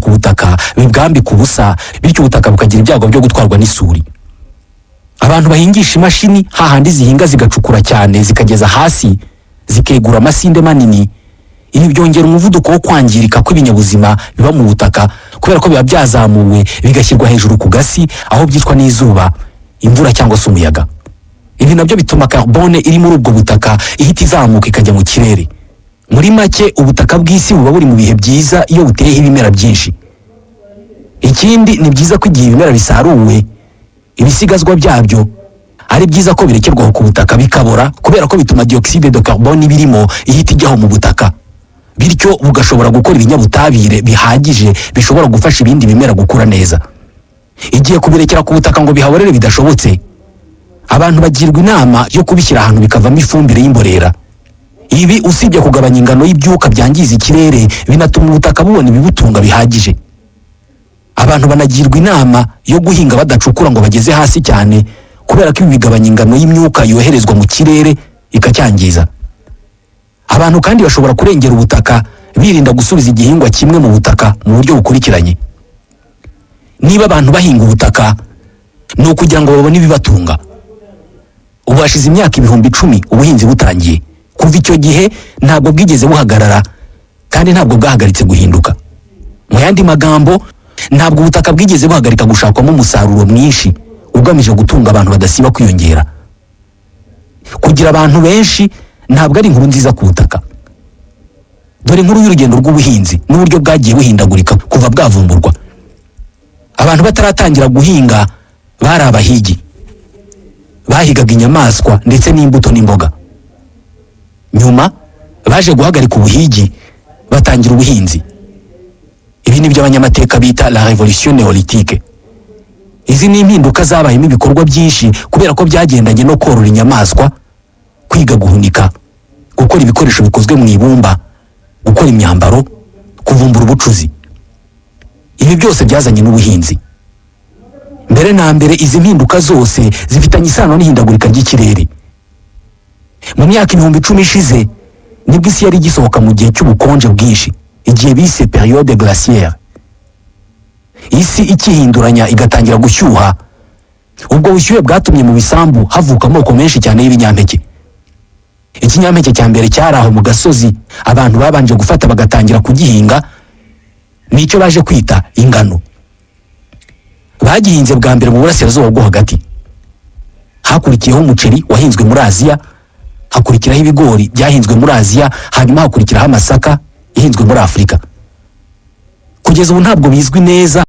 ku butaka bibwambika ubusa, bityo ubutaka bukagira ibyago byo gutwarwa n'isuri. Abantu bahingisha imashini hahandi zihinga zigacukura cyane zikageza hasi zikegura amasinde manini, ibi byongera umuvuduko wo kwangirika kw'ibinyabuzima biba mu butaka kubera ko biba byazamuwe bigashyirwa hejuru ku gasi aho byicwa n'izuba, imvura cyangwa se umuyaga. Ibi nabyo bituma carbone iri muri ubwo butaka ihita izamuka ikajya mu kirere. Muri make ubutaka bw'isi buba buri mu bihe byiza iyo buteyeho ibimera byinshi. Ikindi ni byiza ko igihe ibimera bisaruwe ibisigazwa byabyo ari byiza ko birekerwaho ku butaka bikabora, kubera ko bituma dioxide de carbone ibirimo ihita ijyaho mu butaka, bityo bugashobora gukora ibinyabutabire bihagije bishobora gufasha ibindi bimera gukura neza. Igihe kubirekera ku butaka ngo bihaborere bidashobotse, abantu bagirwa inama yo kubishyira ahantu bikavamo ifumbire y'imborera. Ibi usibye kugabanya ingano y'ibyuka byangiza ikirere, binatuma ubutaka bubona ibibutunga bihagije. Abantu banagirwa inama yo guhinga badacukura ngo bageze hasi cyane, kubera ko ibi bigabanya ingano y'imyuka yoherezwa mu kirere ikacyangiza. Abantu kandi bashobora kurengera ubutaka birinda gusubiza igihingwa kimwe mu butaka mu buryo bukurikiranye. Niba abantu bahinga ubutaka ni ukugira ngo babone ibibatunga. Ubu hashize imyaka 10,000 ubuhinzi butangiye. Kuva icyo gihe ntabwo bwigeze buhagarara kandi ntabwo bwahagaritse guhinduka. Mu yandi magambo, ntabwo ubutaka bwigeze buhagarika gushakwamo umusaruro mwinshi ugamije gutunga abantu badasiba kwiyongera. Kugira abantu benshi ntabwo ari inkuru nziza ku butaka. Dore inkuru y'urugendo rw'ubuhinzi n'uburyo bwagiye buhindagurika kuva bwavumburwa. Abantu bataratangira guhinga bari abahigi, bahigaga inyamaswa ndetse n'imbuto n'imboga. Nyuma baje guhagarika ubuhigi batangira ubuhinzi. Ibi ni byo abanyamateka bita la révolution néolithique. Izi ni impinduka zabayemo ibikorwa byinshi kubera ko byagendanye no korora inyamaswa, kwiga guhunika, gukora ibikoresho bikozwe mu ibumba, gukora imyambaro, kuvumbura ubucuzi. Ibi byose byazanye n'ubuhinzi. Mbere na mbere izi mpinduka zose zifitanye isano n'ihindagurika ry'ikirere. Mu myaka 10,000 ishize nibwo isi yari gisohoka mu gihe cy'ubukonje bwinshi, igihe bise période glaciaire. Isi ikihinduranya igatangira gushyuha. Ubwo bushyuhe bwatumye mu bisambu havuka amoko menshi cyane y'ibinyampeke. Ikinyampeke cya mbere cyari aho mu gasozi abantu babanje gufata bagatangira kugihinga, nicyo baje kwita ingano. Bagihinze bwa mbere mu burasirazuba bwo hagati. Hakurikiyeho umuceri wahinzwe muri Aziya, hakurikiraho ibigori byahinzwe muri Aziya, hanyuma hakurikiraho amasaka yahinzwe muri Afurika. Kugeza ubu ntabwo bizwi neza